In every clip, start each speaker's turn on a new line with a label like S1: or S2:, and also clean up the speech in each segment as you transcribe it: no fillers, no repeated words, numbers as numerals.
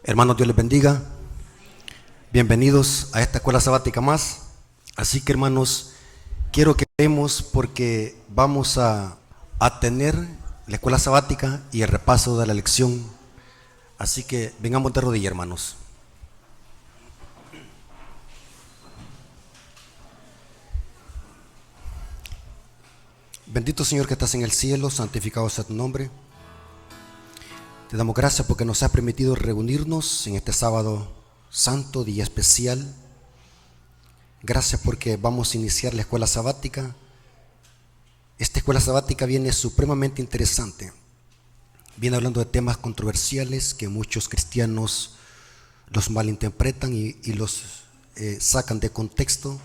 S1: Hermanos, Dios les bendiga. Bienvenidos a esta escuela sabática más. Así que, hermanos, quiero que oremos porque vamos a tener la escuela sabática y el repaso de la lección. Así que vengamos de rodillas, hermanos. Bendito Señor que estás en el cielo, santificado sea tu nombre. Te damos gracias porque nos has permitido reunirnos en este sábado santo, día especial. Gracias porque vamos a iniciar la escuela sabática. Esta escuela sabática viene supremamente interesante. Viene hablando de temas controversiales que muchos cristianos los malinterpretan y los sacan de contexto.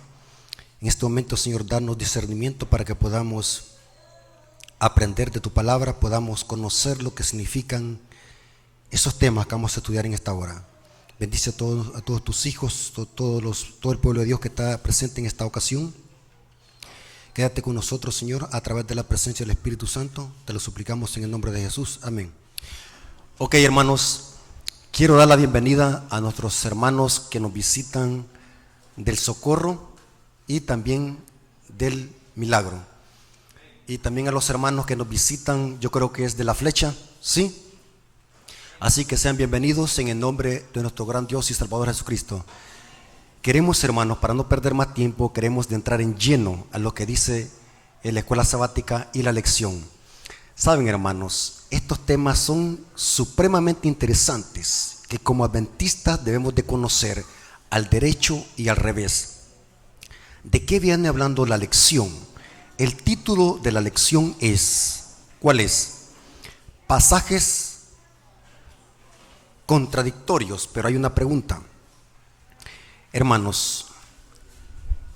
S1: En este momento, Señor, danos discernimiento para que podamos aprender de tu palabra, podamos conocer lo que significan esos temas que vamos a estudiar en esta hora. Bendice a todos tus hijos, todo el pueblo de Dios que está presente en esta ocasión. Quédate con nosotros, Señor, a través de la presencia del Espíritu Santo. Te lo suplicamos en el nombre de Jesús. Amén. Ok, hermanos, quiero dar la bienvenida a nuestros hermanos que nos visitan del Socorro y también del Milagro. Y también a los hermanos que nos visitan, yo creo que es de La Flecha, ¿sí? Así que sean bienvenidos en el nombre de nuestro gran Dios y Salvador Jesucristo. Queremos, hermanos, para no perder más tiempo, queremos de entrar en lleno a lo que dice la escuela sabática y la lección. Saben, hermanos, estos temas son supremamente interesantes que como adventistas debemos de conocer al derecho y al revés. ¿De qué viene hablando la lección? El título de la lección es, ¿cuál es? Pasajes contradictorios, pero hay una pregunta. Hermanos,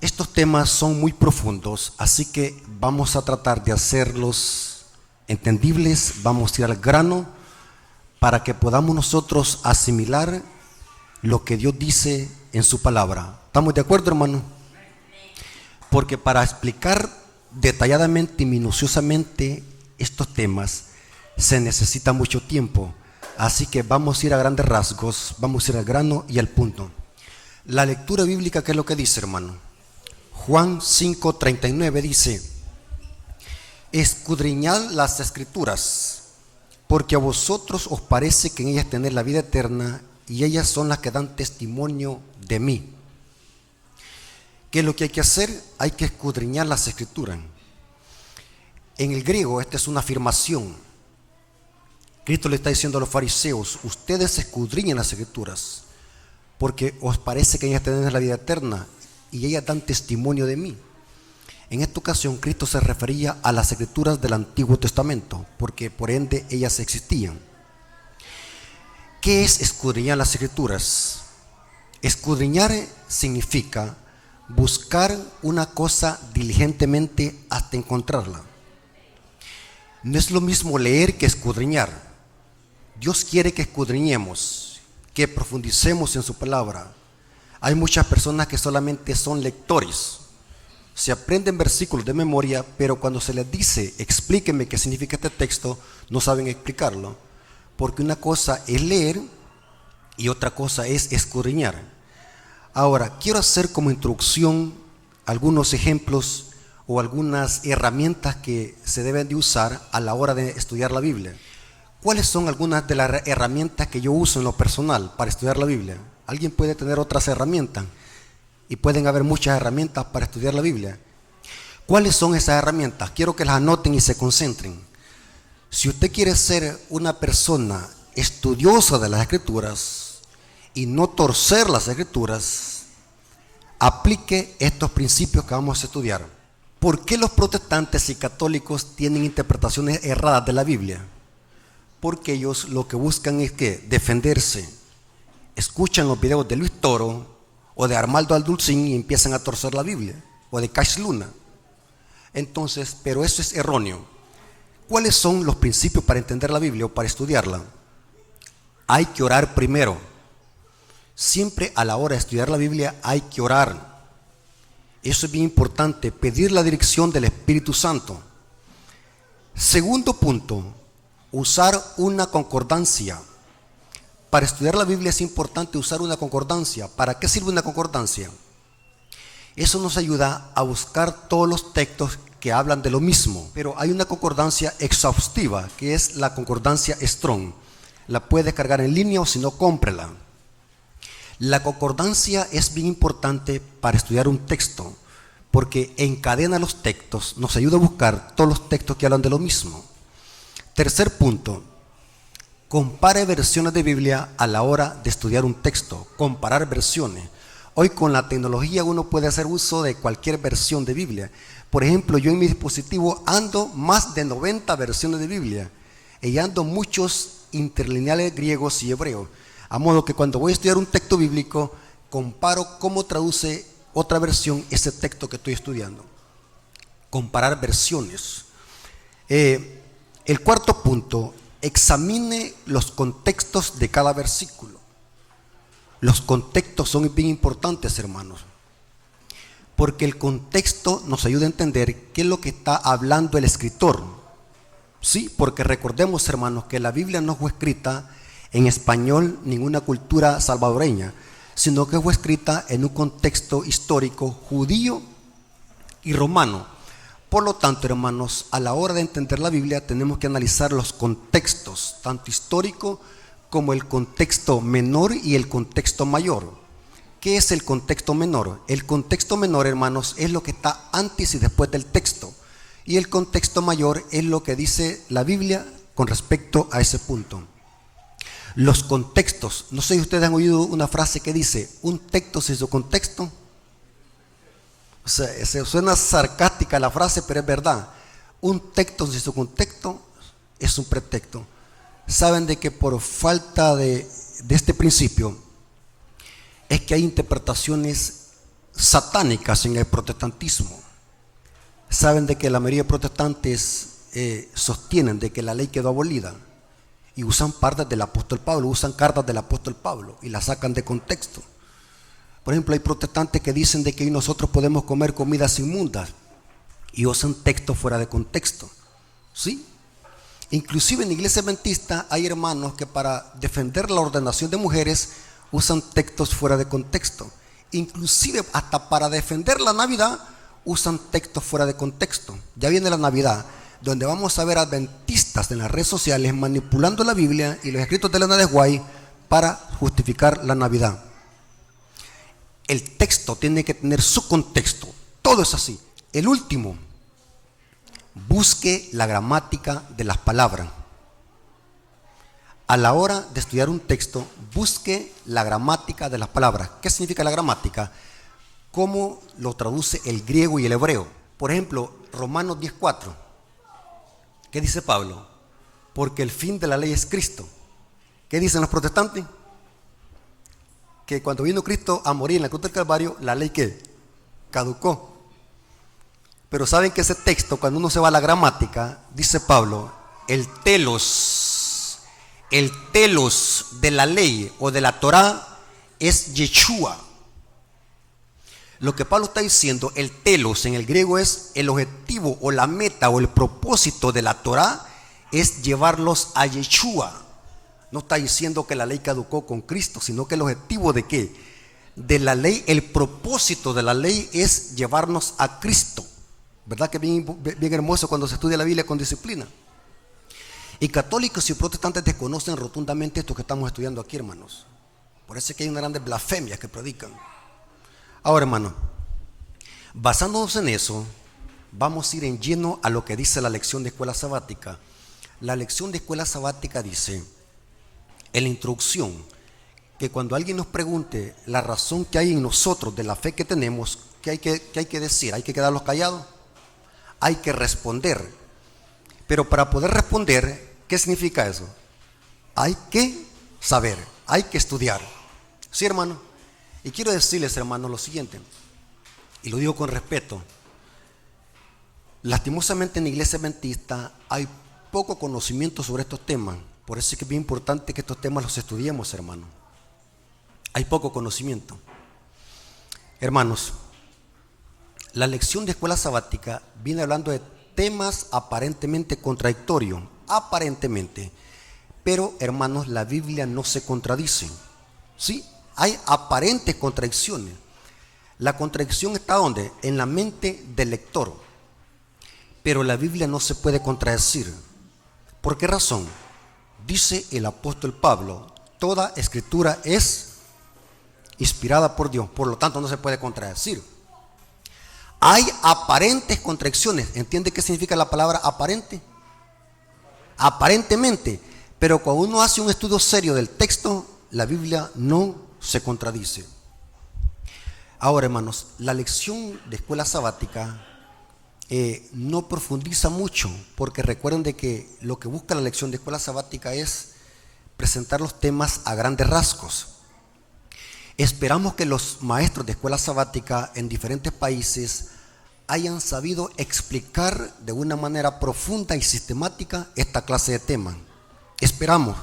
S1: estos temas son muy profundos, así que vamos a tratar de hacerlos entendibles, vamos a ir al grano para que podamos nosotros asimilar lo que Dios dice en su palabra. ¿Estamos de acuerdo, hermano? Porque para explicar detalladamente y minuciosamente estos temas se necesita mucho tiempo. Así que vamos a ir a grandes rasgos, vamos a ir al grano y al punto. La lectura bíblica, ¿qué es lo que dice, hermano? Juan 5:39 dice: escudriñad las escrituras, porque a vosotros os parece que en ellas tenéis la vida eterna, y ellas son las que dan testimonio de mí. ¿Qué es lo que hay que hacer? Hay que escudriñar las escrituras. En el griego, esta es una afirmación. Cristo le está diciendo a los fariseos: ustedes escudriñan las escrituras porque os parece que en ellas tenéis la vida eterna y ellas dan testimonio de mí. En esta ocasión Cristo se refería a las escrituras del Antiguo Testamento, porque por ende ellas existían. ¿Qué es escudriñar las escrituras? Escudriñar significa buscar una cosa diligentemente hasta encontrarla. No es lo mismo leer que escudriñar. Dios quiere que escudriñemos, que profundicemos en su palabra. Hay muchas personas que solamente son lectores. Se aprenden versículos de memoria, pero cuando se les dice, explíqueme qué significa este texto, no saben explicarlo. Porque una cosa es leer y otra cosa es escudriñar. Ahora, quiero hacer como introducción algunos ejemplos o algunas herramientas que se deben de usar a la hora de estudiar la Biblia. ¿Cuáles son algunas de las herramientas que yo uso en lo personal para estudiar la Biblia? Alguien puede tener otras herramientas y pueden haber muchas herramientas para estudiar la Biblia. ¿Cuáles son esas herramientas? Quiero que las anoten y se concentren. Si usted quiere ser una persona estudiosa de las Escrituras y no torcer las Escrituras, aplique estos principios que vamos a estudiar. ¿Por qué los protestantes y católicos tienen interpretaciones erradas de la Biblia? Porque ellos lo que buscan es que defenderse. Escuchan los videos de Luis Toro o de Armando Aldulcín y empiezan a torcer la Biblia, o de Cash Luna. Entonces, pero eso es erróneo. ¿Cuáles son los principios para entender la Biblia o para estudiarla? Hay que orar primero. Siempre a la hora de estudiar la Biblia hay que orar. Eso es bien importante, pedir la dirección del Espíritu Santo. Segundo punto, usar una concordancia. Para estudiar la Biblia es importante usar una concordancia. ¿Para qué sirve una concordancia? Eso nos ayuda a buscar todos los textos que hablan de lo mismo. Pero hay una concordancia exhaustiva, que es la concordancia Strong. La puede descargar en línea o si no, cómprela. La concordancia es bien importante para estudiar un texto, porque encadena los textos, nos ayuda a buscar todos los textos que hablan de lo mismo. Tercer punto, compare versiones de Biblia a la hora de estudiar un texto. Comparar versiones. Hoy con la tecnología uno puede hacer uso de cualquier versión de Biblia. Por ejemplo, yo en mi dispositivo ando más de 90 versiones de Biblia y ando muchos interlineales griegos y hebreos. A modo que cuando voy a estudiar un texto bíblico, comparo cómo traduce otra versión ese texto que estoy estudiando. Comparar versiones. El cuarto punto, examine los contextos de cada versículo. Los contextos son bien importantes, hermanos, porque el contexto nos ayuda a entender qué es lo que está hablando el escritor. Sí, porque recordemos, hermanos, que la Biblia no fue escrita en español, ninguna cultura salvadoreña, sino que fue escrita en un contexto histórico judío y romano. Por lo tanto, hermanos, a la hora de entender la Biblia tenemos que analizar los contextos, tanto histórico como el contexto menor y el contexto mayor. ¿Qué es el contexto menor? El contexto menor, hermanos, es lo que está antes y después del texto. Y el contexto mayor es lo que dice la Biblia con respecto a ese punto. Los contextos, no sé si ustedes han oído una frase que dice, un texto sin su contexto. O sea, se suena sarcástica la frase, pero es verdad. Un texto sin su contexto es un pretexto. Saben de que por falta de este principio es que hay interpretaciones satánicas en el protestantismo. Saben de que la mayoría de protestantes sostienen de que la ley quedó abolida y usan partes del apóstol Pablo, usan cartas del apóstol Pablo y las sacan de contexto. Por ejemplo, hay protestantes que dicen de que hoy nosotros podemos comer comidas inmundas y usan textos fuera de contexto. ¿Sí? Inclusive en la iglesia adventista hay hermanos que para defender la ordenación de mujeres usan textos fuera de contexto. Inclusive hasta para defender la Navidad usan textos fuera de contexto. Ya viene la Navidad, donde vamos a ver adventistas en las redes sociales manipulando la Biblia y los escritos de Elena de White para justificar la Navidad. El texto tiene que tener su contexto. Todo es así. El último, busque la gramática de las palabras. A la hora de estudiar un texto, busque la gramática de las palabras. ¿Qué significa la gramática? ¿Cómo lo traduce el griego y el hebreo? Por ejemplo, Romanos 10:4. ¿Qué dice Pablo? Porque el fin de la ley es Cristo. ¿Qué dicen los protestantes? Que cuando vino Cristo a morir en la cruz del Calvario, la ley ¿qué? Caducó. Pero saben que ese texto, cuando uno se va a la gramática, dice Pablo, el telos de la ley o de la Torá es Yeshua. Lo que Pablo está diciendo, el telos en el griego es el objetivo o la meta o el propósito de la Torá es llevarlos a Yeshua. No está diciendo que la ley caducó con Cristo, sino que el objetivo de ¿qué? De la ley, el propósito de la ley es llevarnos a Cristo. ¿Verdad que bien hermoso cuando se estudia la Biblia con disciplina? Y católicos y protestantes desconocen rotundamente esto que estamos estudiando aquí, hermanos. Por eso es que hay unas grandes blasfemias que predican. Ahora, hermano, basándonos en eso, vamos a ir en lleno a lo que dice la lección de escuela sabática. La lección de escuela sabática dice, en la introducción, que cuando alguien nos pregunte la razón que hay en nosotros de la fe que tenemos, ¿qué hay que decir? ¿Hay que quedarnos callados? Hay que responder. Pero para poder responder, ¿qué significa eso? Hay que saber, hay que estudiar. ¿Sí, hermano? Y quiero decirles, hermanos, lo siguiente, y lo digo con respeto. Lastimosamente en la iglesia adventista hay poco conocimiento sobre estos temas. Por eso es que es bien importante que estos temas los estudiemos, hermano. Hay poco conocimiento. Hermanos, la lección de escuela sabática viene hablando de temas aparentemente contradictorios, aparentemente, Pero, hermanos, la Biblia no se contradice. ¿Sí? Hay aparentes contradicciones. La contradicción está ¿dónde? En la mente del lector. Pero la Biblia no se puede contradecir. ¿Por qué razón? Dice el apóstol Pablo, toda escritura es inspirada por Dios, por lo tanto no se puede contradecir. Hay aparentes contradicciones. ¿Entiende qué significa la palabra aparente? Aparentemente. Pero cuando uno hace un estudio serio del texto, la Biblia no se contradice. Ahora, hermanos, la lección de escuela sabática no profundiza mucho, porque recuerden de que lo que busca la lección de escuela sabática es presentar los temas a grandes rasgos. Esperamos que los maestros de escuela sabática en diferentes países hayan sabido explicar de una manera profunda y sistemática esta clase de temas. Esperamos,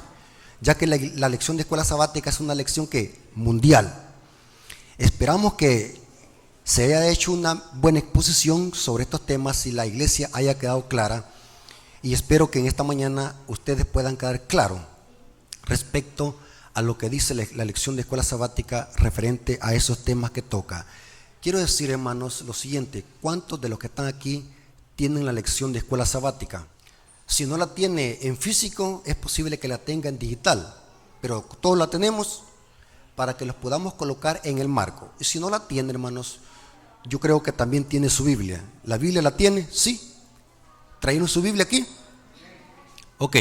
S1: ya que la lección de escuela sabática es una lección mundial. Esperamos que se haya hecho una buena exposición sobre estos temas y la iglesia haya quedado clara, y espero que en esta mañana ustedes puedan quedar claros respecto a lo que dice la lección de escuela sabática referente a esos temas que toca. Quiero decir, hermanos, lo siguiente: ¿cuántos de los que están aquí tienen la lección de escuela sabática? Si no la tiene en físico, es posible que la tenga en digital, pero todos la tenemos para que los podamos colocar en el marco. Y si no la tiene, hermanos, yo creo que también tiene su Biblia. ¿La Biblia la tiene? Sí. ¿Trajeron su Biblia aquí? Ok.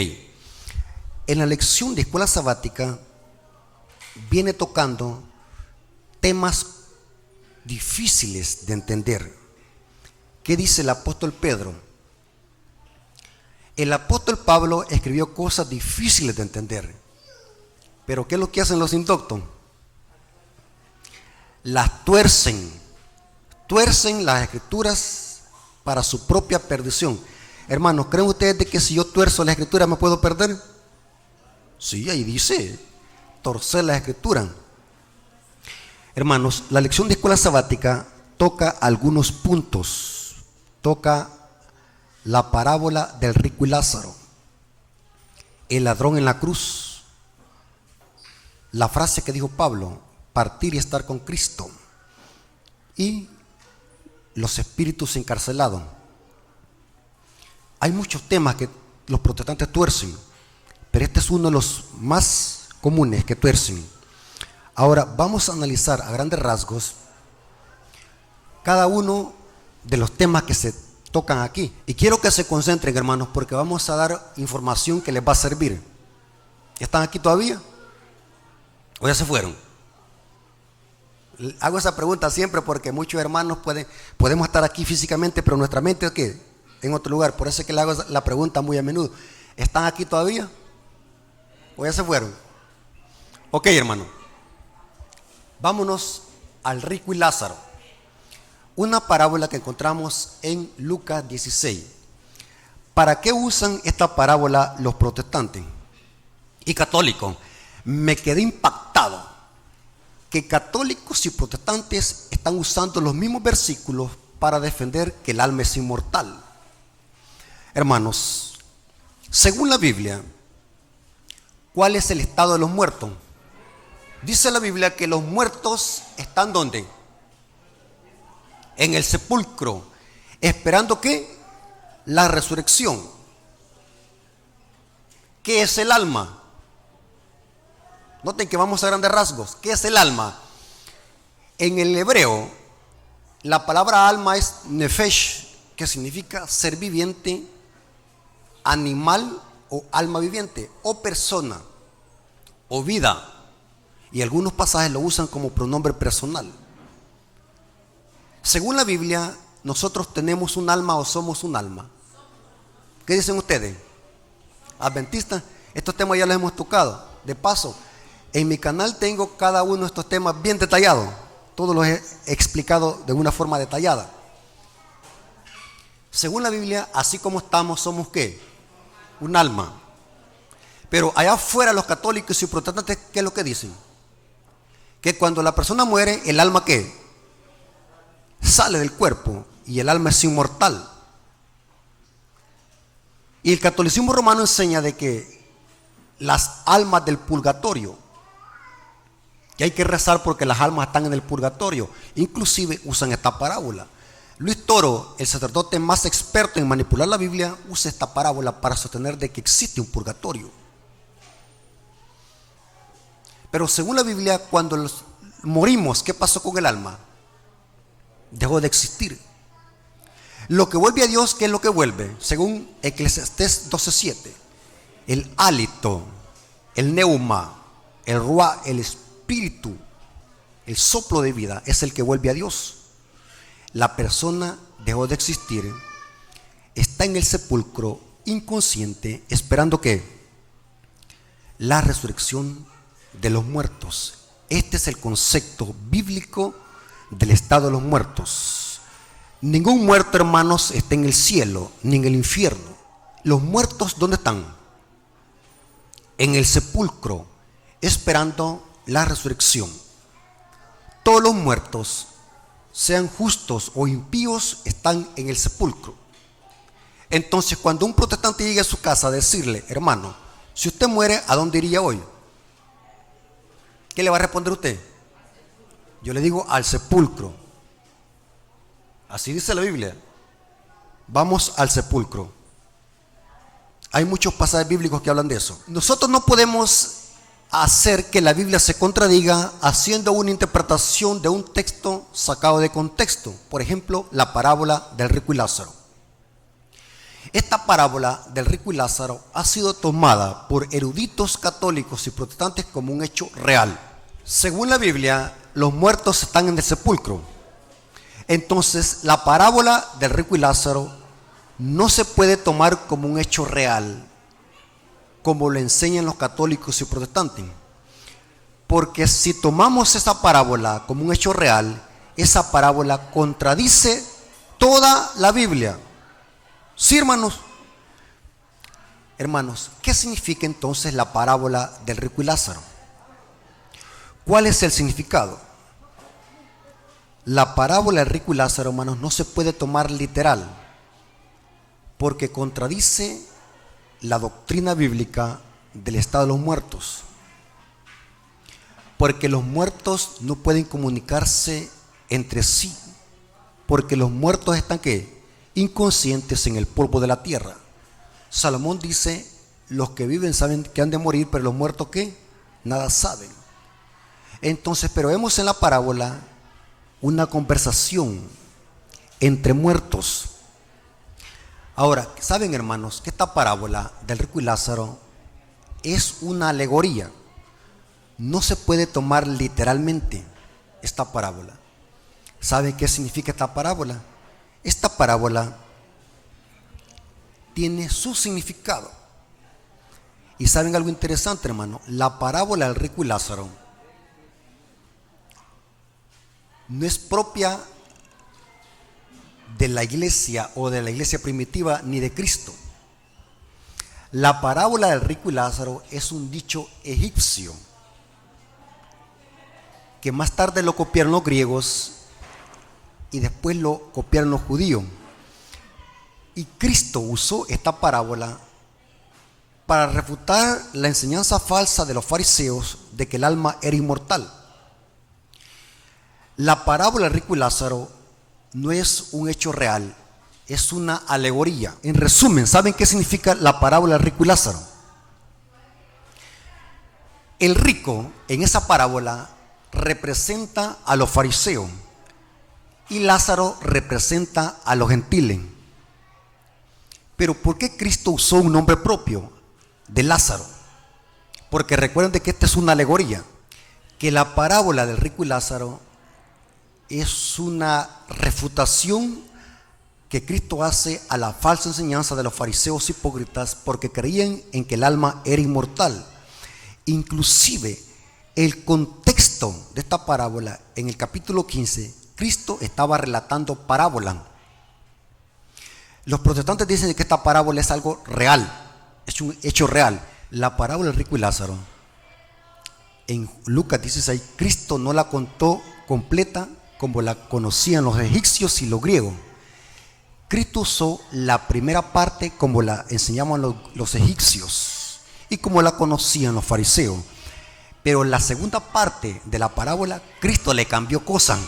S1: En la lección de escuela sabática viene tocando temas difíciles de entender. ¿Qué dice el apóstol Pedro? El apóstol Pablo escribió cosas difíciles de entender. Pero ¿qué es lo que hacen los indoctos? Las tuercen las escrituras para su propia perdición. Hermanos, ¿creen ustedes de que si yo tuerzo la escritura me puedo perder? Sí, ahí dice, torcer la escritura. Hermanos, la lección de escuela sabática toca algunos puntos. Toca la parábola del rico y Lázaro, el ladrón en la cruz, la frase que dijo Pablo, partir y estar con Cristo, y los espíritus encarcelados. Hay muchos temas que los protestantes tuercen, pero este es uno de los más comunes que tuercen. Ahora vamos a analizar a grandes rasgos cada uno de los temas que se tocan aquí. Y quiero que se concentren, hermanos, porque vamos a dar información que les va a servir. ¿Están aquí todavía? ¿O ya se fueron? Hago esa pregunta siempre porque muchos hermanos podemos estar aquí físicamente, pero nuestra mente es que en otro lugar. Por eso es que le hago la pregunta muy a menudo. ¿Están aquí todavía? ¿O ya se fueron? Ok, hermano. Vámonos al rico y Lázaro. Una parábola que encontramos en Lucas 16. ¿Para qué usan esta parábola los protestantes y católicos? Me quedé impactado que católicos y protestantes están usando los mismos versículos para defender que el alma es inmortal. Hermanos, según la Biblia, ¿cuál es el estado de los muertos? Dice la Biblia que los muertos están ¿dónde? En el sepulcro, esperando ¿qué? La resurrección. ¿Qué es el alma? Noten que vamos a grandes rasgos. ¿Qué es el alma? En el hebreo, la palabra alma es nefesh, que significa ser viviente, animal o alma viviente, o persona, o vida. Y algunos pasajes lo usan como pronombre personal. Según la Biblia, nosotros tenemos un alma o somos un alma. ¿Qué dicen ustedes? Adventistas, estos temas ya los hemos tocado. De paso, en mi canal tengo cada uno de estos temas bien detallados. Todos los he explicado de una forma detallada. Según la Biblia, así como estamos, somos ¿qué? Un alma. Pero allá afuera los católicos y protestantes, ¿qué es lo que dicen? Que cuando la persona muere, el alma ¿qué? Sale del cuerpo y el alma es inmortal. Y el catolicismo romano enseña de que las almas del purgatorio. Y hay que rezar porque las almas están en el purgatorio. Inclusive usan esta parábola. Luis Toro, el sacerdote más experto en manipular la Biblia, usa esta parábola para sostener de que existe un purgatorio. Pero según la Biblia, cuando morimos, ¿qué pasó con el alma? Dejó de existir. Lo que vuelve a Dios, ¿qué es lo que vuelve? Según Eclesiastés 12:7, el hálito, el neuma, el ruá, el espíritu, el soplo de vida es el que vuelve a Dios. La persona dejó de existir, está en el sepulcro inconsciente, esperando que la resurrección de los muertos. Este es el concepto bíblico del estado de los muertos. Ningún muerto, hermanos, está en el cielo ni en el infierno. Los muertos, ¿dónde están? En el sepulcro, esperando la resurrección. Todos los muertos, sean justos o impíos, están en el sepulcro. Entonces, cuando un protestante llegue a su casa a decirle: hermano, si usted muere, ¿a dónde iría hoy? ¿Qué le va a responder usted? Yo le digo: al sepulcro. Así dice la Biblia. Vamos al sepulcro. Hay muchos pasajes bíblicos que hablan de eso. Nosotros no podemos hacer que la Biblia se contradiga haciendo una interpretación de un texto sacado de contexto. Por ejemplo, la parábola del rico y Lázaro. Esta parábola del rico y Lázaro ha sido tomada por eruditos católicos y protestantes como un hecho real. Según la Biblia, los muertos están en el sepulcro. Entonces, la parábola del rico y Lázaro no se puede tomar como un hecho real, como lo enseñan los católicos y protestantes. Porque si tomamos esa parábola como un hecho real, esa parábola contradice toda la Biblia. Sí, hermanos. Hermanos, ¿qué significa entonces la parábola del rico y Lázaro? ¿Cuál es el significado? La parábola del rico y Lázaro, hermanos, no se puede tomar literal, porque contradice la doctrina bíblica del estado de los muertos. Porque los muertos no pueden comunicarse entre sí, porque los muertos están ¿qué? Inconscientes en el polvo de la tierra. Salomón dice: los que viven saben que han de morir, pero los muertos ¿qué? Nada saben. Entonces, pero vemos en la parábola una conversación entre muertos. Ahora, ¿saben, hermanos, que esta parábola del rico y Lázaro es una alegoría? No se puede tomar literalmente esta parábola. ¿Saben qué significa esta parábola? Esta parábola tiene su significado. Y ¿saben algo interesante, hermano? La parábola del rico y Lázaro no es propia de la iglesia o de la iglesia primitiva ni de Cristo. La parábola del rico y Lázaro es un dicho egipcio que más tarde lo copiaron los griegos y después lo copiaron los judíos. Y Cristo usó esta parábola para refutar la enseñanza falsa de los fariseos de que el alma era inmortal. La parábola del rico y Lázaro no es un hecho real, es una alegoría. En resumen, ¿saben qué significa la parábola del rico y Lázaro? El rico en esa parábola representa a los fariseos y Lázaro representa a los gentiles. Pero ¿por qué Cristo usó un nombre propio de Lázaro? Porque recuerden que esta es una alegoría, que la parábola del rico y Lázaro es una refutación que Cristo hace a la falsa enseñanza de los fariseos hipócritas, porque creían en que el alma era inmortal. Inclusive el contexto de esta parábola, en el capítulo 15, Cristo estaba relatando parábola. Los protestantes dicen que esta parábola es algo real, es un hecho real. La parábola del rico y Lázaro, en Lucas 16, Cristo no la contó completa como la conocían los egipcios y los griegos. Cristo usó la primera parte como la enseñaban los egipcios y como la conocían los fariseos. Pero en la segunda parte de la parábola, Cristo le cambió cosas.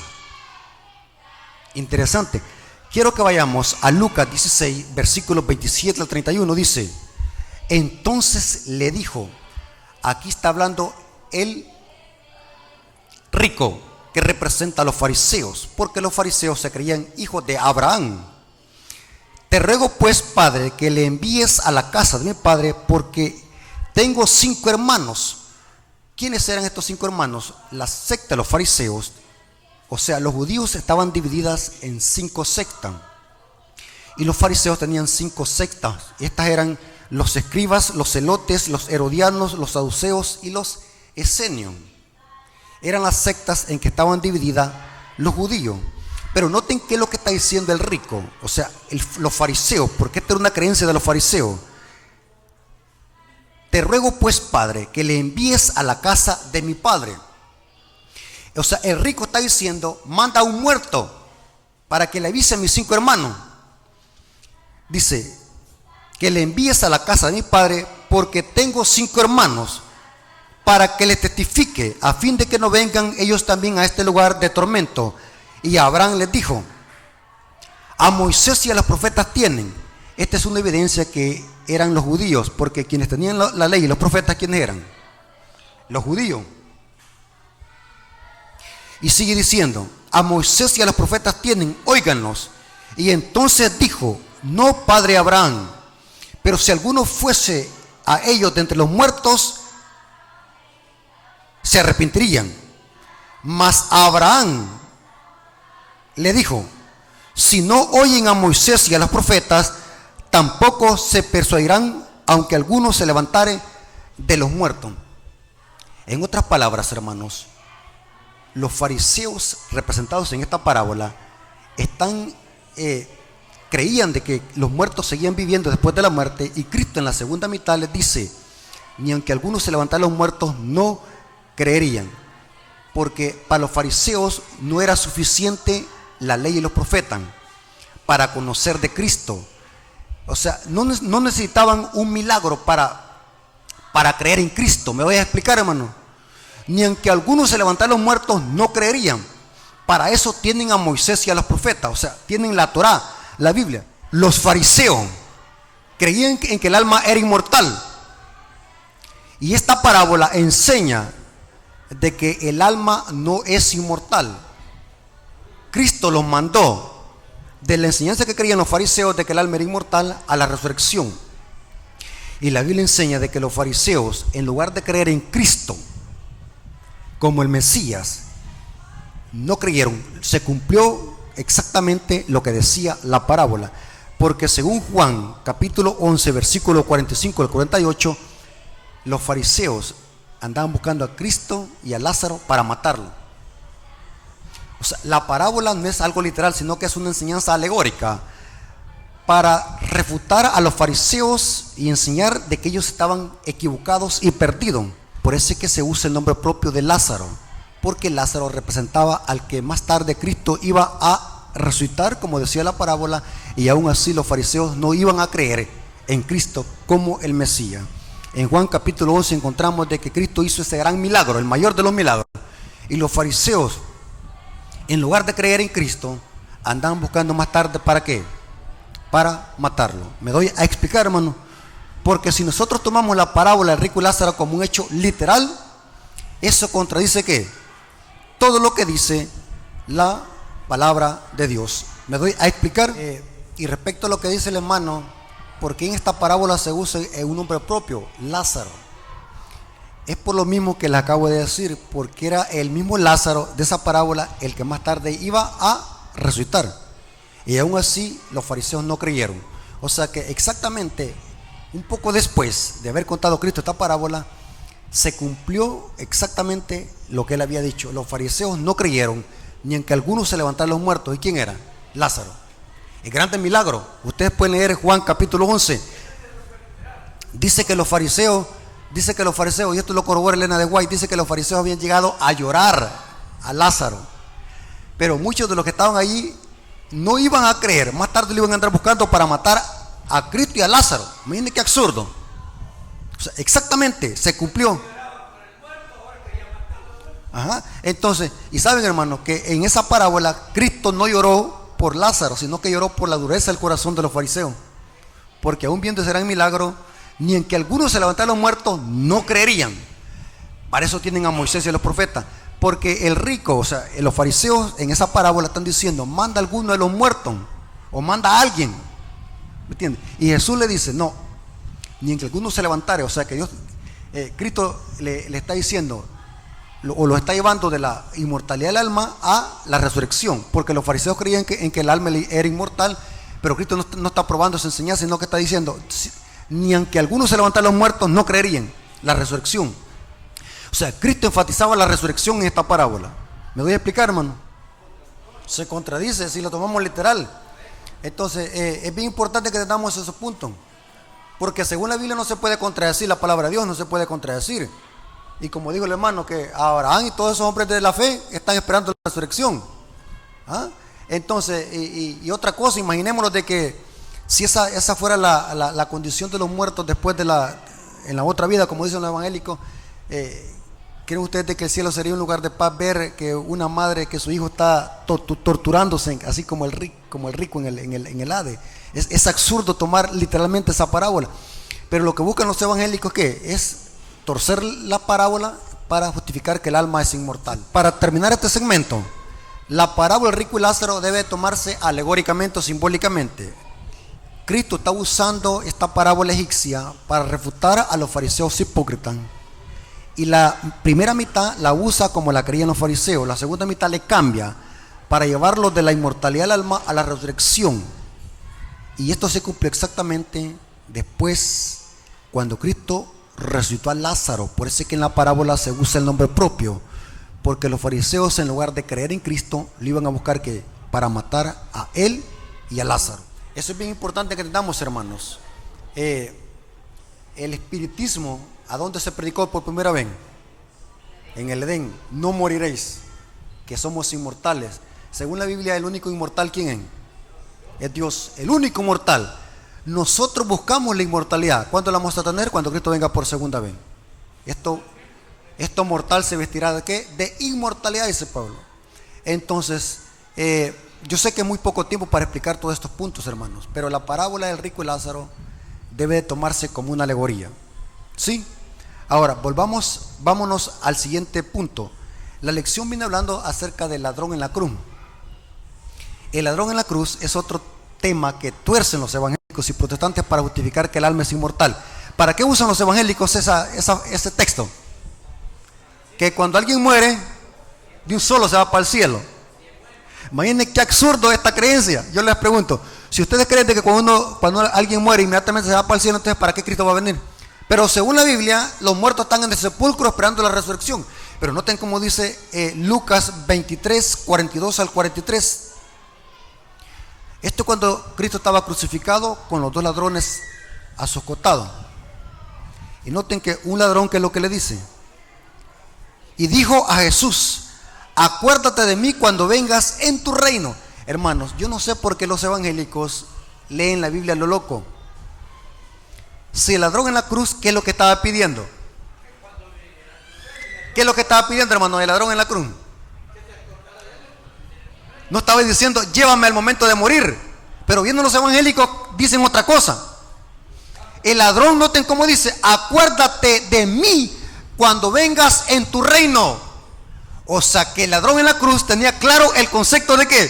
S1: Interesante. Quiero que vayamos a Lucas 16, versículos 27 al 31. Dice: entonces le dijo, aquí está hablando el rico, que representa a los fariseos, porque los fariseos se creían hijos de Abraham. Te ruego pues, Padre, que le envíes a la casa de mi padre, porque tengo 5 hermanos. ¿Quiénes eran estos 5 hermanos? La secta de los fariseos. O sea, los judíos estaban divididas en 5 sectas. Y los fariseos tenían 5 sectas. Estas eran los escribas, los celotes, los herodianos, los saduceos y los esenios. Eran las sectas en que estaban divididas los judíos. Pero noten qué es lo que está diciendo el rico. O sea, los fariseos, porque esta era una creencia de los fariseos. Te ruego pues, Padre, que le envíes a la casa de mi padre. O sea, el rico está diciendo: manda a un muerto para que le avise a mis 5 hermanos. Dice: que le envíes a la casa de mi padre, porque tengo 5 hermanos, para que le testifique, a fin de que no vengan ellos también a este lugar de tormento. Y Abraham les dijo: a Moisés y a los profetas tienen. Esta es una evidencia que eran los judíos, porque quienes tenían la ley y los profetas, ¿quiénes eran? Los judíos. Y sigue diciendo: a Moisés y a los profetas tienen, óiganlos. Y entonces dijo: no, padre Abraham, pero si alguno fuese a ellos de entre los muertos, se arrepentirían. Mas Abraham le dijo: si no oyen a Moisés y a los profetas, tampoco se persuadirán, aunque alguno se levantare de los muertos. En otras palabras, hermanos, los fariseos representados en esta parábola creían de que los muertos seguían viviendo después de la muerte, y Cristo en la segunda mitad les dice: ni aunque algunos se levantaran los muertos, no creerían, porque para los fariseos no era suficiente la ley y los profetas para conocer de Cristo. O sea, no necesitaban un milagro para creer en Cristo. ¿Me voy a explicar, hermano? Ni aunque algunos se levantaran los muertos, no creerían. Para eso tienen a Moisés y a los profetas. O sea, tienen la Torá, la Biblia. Los fariseos creían en que el alma era inmortal. Y esta parábola enseña de que el alma no es inmortal. Cristo los mandó de la enseñanza que creían los fariseos de que el alma era inmortal a la resurrección. Y la Biblia enseña de que los fariseos, en lugar de creer en Cristo como el Mesías, no creyeron. Se cumplió exactamente lo que decía la parábola, porque según Juan capítulo 11 versículo 45 al 48, los fariseos andaban buscando a Cristo y a Lázaro para matarlo. O sea, la parábola no es algo literal, sino que es una enseñanza alegórica para refutar a los fariseos y enseñar de que ellos estaban equivocados y perdidos. Por eso es que se usa el nombre propio de Lázaro, porque Lázaro representaba al que más tarde Cristo iba a resucitar, como decía la parábola, y aún así los fariseos no iban a creer en Cristo como el Mesías. En Juan capítulo 11 encontramos de que Cristo hizo ese gran milagro, el mayor de los milagros, y los fariseos, en lugar de creer en Cristo, andaban buscando más tarde, ¿para qué? Para matarlo. Me doy a explicar, hermano, porque si nosotros tomamos la parábola del rico y Lázaro como un hecho literal, eso contradice ¿qué? Todo lo que dice la palabra de Dios. Me doy a explicar. Y respecto a lo que dice el hermano, porque en esta parábola se usa un nombre propio, Lázaro. Es por lo mismo que les acabo de decir, porque era el mismo Lázaro de esa parábola el que más tarde iba a resucitar. Y aún así los fariseos no creyeron. O sea que exactamente un poco después de haber contado Cristo esta parábola, se cumplió exactamente lo que él había dicho. Los fariseos no creyeron, ni en que algunos se levantaran los muertos. ¿Y quién era? Lázaro. El grande milagro. Ustedes pueden leer Juan capítulo 11. Dice que los fariseos, y esto lo corrobora Elena de White, dice que los fariseos habían llegado a llorar a Lázaro. Pero muchos de los que estaban allí no iban a creer. Más tarde lo iban a andar buscando para matar a Cristo y a Lázaro. Miren qué absurdo. O sea, exactamente, se cumplió. Ajá. Entonces, y saben, hermano, que en esa parábola Cristo no lloró por Lázaro, sino que lloró por la dureza del corazón de los fariseos. Porque aún viendo ese gran milagro, ni en que algunos se levantaran los muertos, no creerían. Para eso tienen a Moisés y a los profetas. Porque el rico, o sea, los fariseos en esa parábola están diciendo, manda a alguno de los muertos, o manda a alguien. ¿Me entiendes? Y Jesús le dice, no, ni en que alguno se levantare. O sea que Dios, Cristo le está diciendo, o lo está llevando de la inmortalidad del alma a la resurrección, porque los fariseos creían en que el alma era inmortal, pero Cristo no está probando esa enseñanza, sino que está diciendo, ni aunque algunos se levantaran los muertos, no creerían la resurrección. O sea, Cristo enfatizaba la resurrección en esta parábola. ¿Me voy a explicar, hermano? Se contradice si lo tomamos literal. Entonces, es bien importante que tengamos esos puntos, porque según la Biblia no se puede contradecir la palabra de Dios, no se puede contradecir. Y como dijo el hermano, que Abraham y todos esos hombres de la fe están esperando la resurrección. ¿Ah? Entonces, y otra cosa, imaginémonos de que si esa fuera la condición de los muertos después en la otra vida, como dicen los evangélicos, ¿creen ustedes de que el cielo sería un lugar de paz ver que una madre, que su hijo está torturándose, así como el rico en el Hades? Es absurdo tomar literalmente esa parábola. Pero lo que buscan los evangélicos, ¿qué? Es torcer la parábola para justificar que el alma es inmortal. Para terminar este segmento, la parábola del rico y Lázaro debe tomarse alegóricamente o simbólicamente. Cristo está usando esta parábola egipcia para refutar a los fariseos hipócritas. Y la primera mitad la usa como la creían los fariseos. La segunda mitad le cambia para llevarlos de la inmortalidad del alma a la resurrección. Y esto se cumple exactamente después, cuando Cristo resucitó a Lázaro. Por eso es que en la parábola se usa el nombre propio, porque los fariseos, en lugar de creer en Cristo, lo iban a buscar para matar a él y a Lázaro. Eso es bien importante que entendamos, hermanos. El espiritismo, ¿a dónde se predicó por primera vez? En el Edén. No moriréis, que somos inmortales. Según la Biblia, el único inmortal, ¿quién es? Es Dios, el único mortal. Nosotros buscamos la inmortalidad. ¿Cuándo la vamos a tener? Cuando Cristo venga por segunda vez. Esto mortal se vestirá ¿de qué? De inmortalidad, dice Pablo. Entonces, yo sé que es muy poco tiempo para explicar todos estos puntos, hermanos, pero la parábola del rico y Lázaro debe de tomarse como una alegoría. ¿Sí? Ahora, vámonos al siguiente punto. La lección viene hablando acerca del ladrón en la cruz. El ladrón en la cruz es otro tema que tuercen los evangélicos y protestantes para justificar que el alma es inmortal. ¿Para qué usan los evangélicos ese texto? Que cuando alguien muere, de un solo se va para el cielo. Imaginen qué absurdo esta creencia. Yo les pregunto, si ustedes creen de que cuando alguien muere inmediatamente se va para el cielo, entonces ¿para qué Cristo va a venir? Pero según la Biblia, los muertos están en el sepulcro esperando la resurrección. Pero noten cómo dice Lucas 23, 42 al 43. Esto cuando Cristo estaba crucificado con los dos ladrones a sus costados. Y noten que un ladrón, ¿qué es lo que le dice? Y dijo a Jesús: acuérdate de mí cuando vengas en tu reino. Hermanos, yo no sé por qué los evangélicos leen la Biblia a lo loco. Si el ladrón en la cruz, ¿qué es lo que estaba pidiendo? ¿Qué es lo que estaba pidiendo, hermano, el ladrón en la cruz? No estaba diciendo, llévame al momento de morir. Pero viendo los evangélicos, dicen otra cosa. El ladrón, noten cómo dice, acuérdate de mí cuando vengas en tu reino. O sea que el ladrón en la cruz tenía claro el concepto de ¿qué?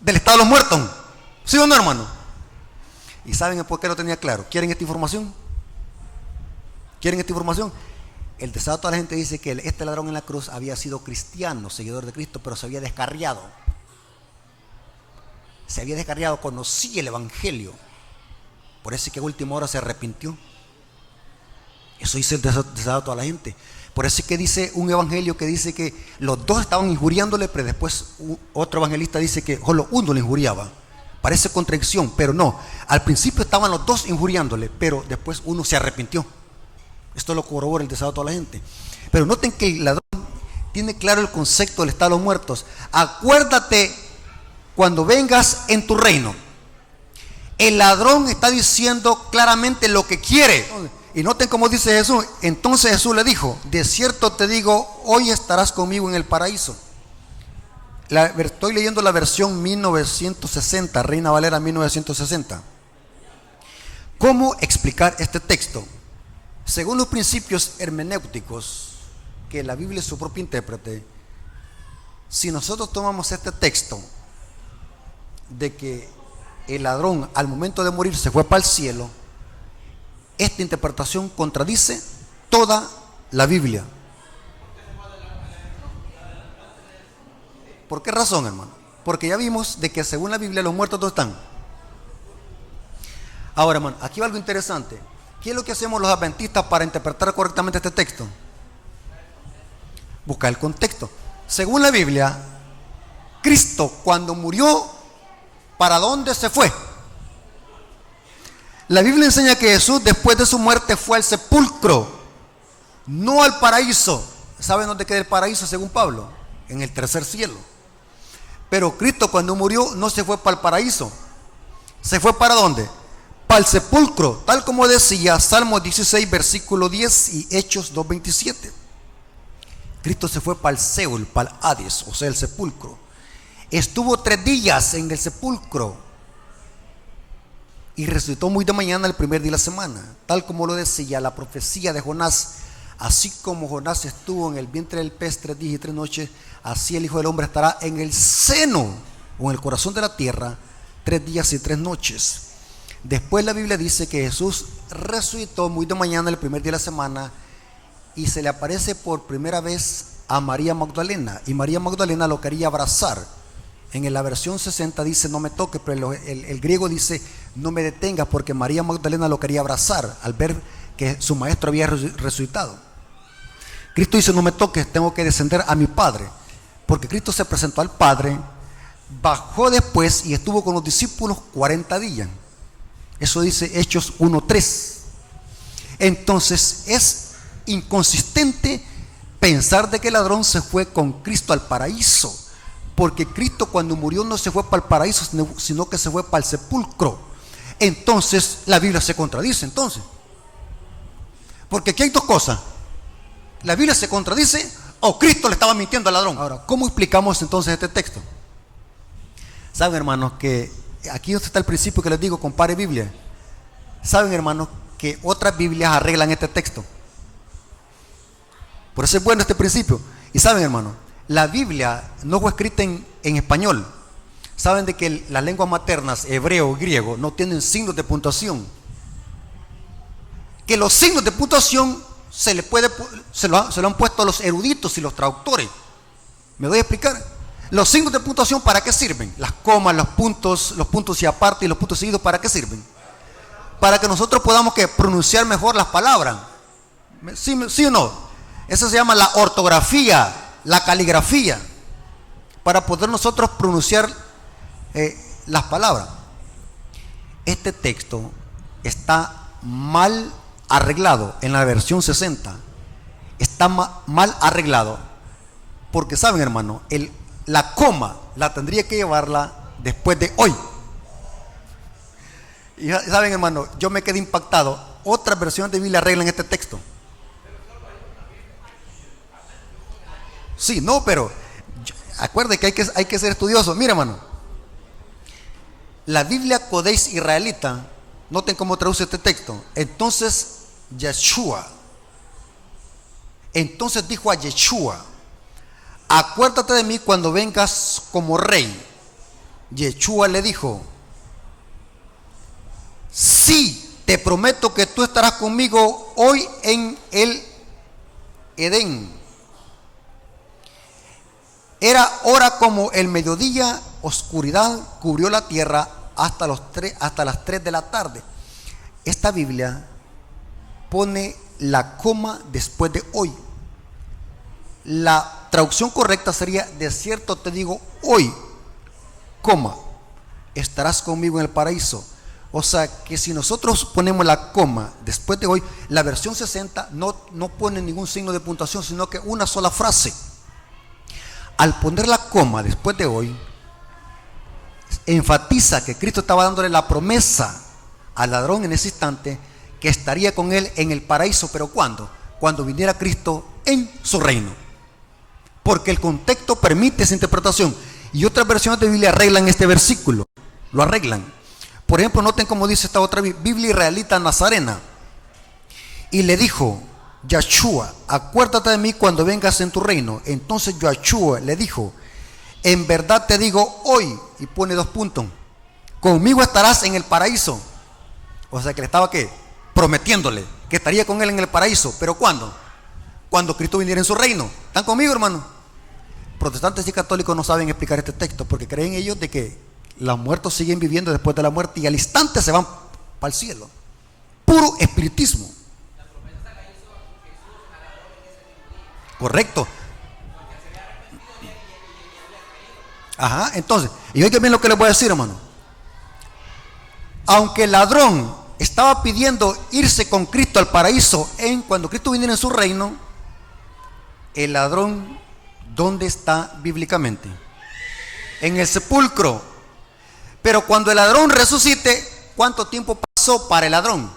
S1: Del estado de los muertos. ¿Sí o no, hermano? ¿Y saben por qué lo tenía claro? ¿Quieren esta información? ¿Quieren esta información? El deseo de toda la gente dice que este ladrón en la cruz había sido cristiano, seguidor de Cristo, pero se había descarriado. Se había descarriado, conocía el evangelio. Por eso es que a última hora se arrepintió. Eso dice el deseo de toda la gente. Por eso es que dice un evangelio que dice que los dos estaban injuriándole, pero después otro evangelista dice que solo uno le injuriaba. Parece contradicción, pero no. Al principio estaban los dos injuriándole, pero después uno se arrepintió. Esto lo corrobora el deseo de toda la gente. Pero noten que el ladrón tiene claro el concepto del estado de los muertos. Acuérdate cuando vengas en tu reino. El ladrón está diciendo claramente lo que quiere. Y noten cómo dice Jesús. Entonces Jesús le dijo: de cierto te digo, hoy estarás conmigo en el paraíso. Estoy leyendo la versión 1960, Reina Valera 1960. ¿Cómo explicar este texto? Según los principios hermenéuticos, que la Biblia es su propio intérprete, si nosotros tomamos este texto de que el ladrón al momento de morir se fue para el cielo, esta interpretación contradice toda la Biblia. ¿Por qué razón, hermano? Porque ya vimos de que según la Biblia los muertos no están. Ahora, hermano, aquí va algo interesante. ¿Qué es lo que hacemos los adventistas para interpretar correctamente este texto? Buscar el contexto. Según la Biblia, Cristo cuando murió, ¿para dónde se fue? La Biblia enseña que Jesús después de su muerte fue al sepulcro, no al paraíso. ¿Saben dónde queda el paraíso según Pablo? En el tercer cielo. Pero Cristo cuando murió no se fue para el paraíso. ¿Se fue para dónde? Para el sepulcro, tal como decía Salmos 16, versículo 10 y Hechos 2:27. Cristo se fue para el Seol, para el Hades, o sea, el sepulcro. Estuvo 3 días en el sepulcro y resucitó muy de mañana el primer día de la semana, tal como lo decía la profecía de Jonás. Así como Jonás estuvo en el vientre del pez 3 días y 3 noches, así el Hijo del Hombre estará en el seno o en el corazón de la tierra 3 días y 3 noches. Después la Biblia dice que Jesús resucitó muy de mañana el primer día de la semana y se le aparece por primera vez a María Magdalena, y María Magdalena lo quería abrazar. En la versión 60 dice no me toque, pero el griego dice no me detenga, porque María Magdalena lo quería abrazar al ver que su maestro había resucitado. Cristo dice no me toques, tengo que descender a mi Padre, porque Cristo se presentó al Padre, bajó después y estuvo con los discípulos 40 días. Eso dice Hechos 1:3. Entonces es inconsistente pensar de que el ladrón se fue con Cristo al paraíso, porque Cristo cuando murió no se fue para el paraíso, sino que se fue para el sepulcro. Entonces la Biblia se contradice entonces, porque aquí hay dos cosas: la Biblia se contradice o Cristo le estaba mintiendo al ladrón. Ahora, ¿cómo explicamos entonces este texto? Saben, hermanos, que aquí está el principio que les digo: compare Biblia. Saben, hermanos, que otras Biblias arreglan este texto. Por eso es bueno este principio. Y saben, hermanos, la Biblia no fue escrita en español. Saben de que las lenguas maternas, hebreo y griego, no tienen signos de puntuación. Que los signos de puntuación se lo han puesto a los eruditos y los traductores. ¿Me doy a explicar? Los signos de puntuación, ¿para qué sirven? Las comas, los puntos y aparte y los puntos seguidos, ¿para qué sirven? Para que nosotros podamos pronunciar mejor las palabras. ¿Sí o no? Eso se llama la ortografía, la caligrafía, para poder nosotros pronunciar las palabras. Este texto está mal arreglado en la versión 60. Está mal arreglado porque, saben, hermano, la coma la tendría que llevarla después de hoy. Y saben, hermano, yo me quedé impactado. Otras versiones de Biblia arreglan este texto. Sí, no, pero acuerde que hay que ser estudioso. Mira, hermano, la Biblia Codex israelita, noten cómo traduce este texto. Entonces dijo a Yeshua: acuérdate de mí cuando vengas como rey. Yeshua le dijo: sí, te prometo que tú estarás conmigo hoy en el Edén. Era hora como el mediodía, oscuridad cubrió la tierra hasta las 3 de la tarde. Esta Biblia pone la coma después de hoy. La traducción correcta sería: de cierto te digo hoy, coma, estarás conmigo en el paraíso. O sea que si nosotros ponemos la coma después de hoy, la versión 60 no pone ningún signo de puntuación, sino que una sola frase. Al poner la coma después de hoy, enfatiza que Cristo estaba dándole la promesa al ladrón en ese instante que estaría con él en el paraíso, pero ¿cuándo? Cuando viniera Cristo en su reino. Porque el contexto permite esa interpretación. Y otras versiones de Biblia arreglan este versículo, lo arreglan. Por ejemplo, noten cómo dice esta otra Biblia israelita nazarena. Y le dijo Yahshua, acuérdate de mí cuando vengas en tu reino. Entonces Yahshua le dijo, en verdad te digo hoy, y pone 2 puntos, conmigo estarás en el paraíso. O sea que le estaba ¿qué? Prometiéndole que estaría con él en el paraíso. ¿Pero cuándo? Cuando Cristo viniera en su reino. ¿Están conmigo, hermano? Protestantes y católicos no saben explicar este texto porque creen ellos de que los muertos siguen viviendo después de la muerte y al instante se van para el cielo. Puro espiritismo. Correcto. Ajá, entonces, y oigan bien lo que les voy a decir, hermano. Aunque el ladrón estaba pidiendo irse con Cristo al paraíso cuando Cristo viniera en su reino, el ladrón, ¿dónde está bíblicamente? En el sepulcro. Pero cuando el ladrón resucite, ¿cuánto tiempo pasó para el ladrón?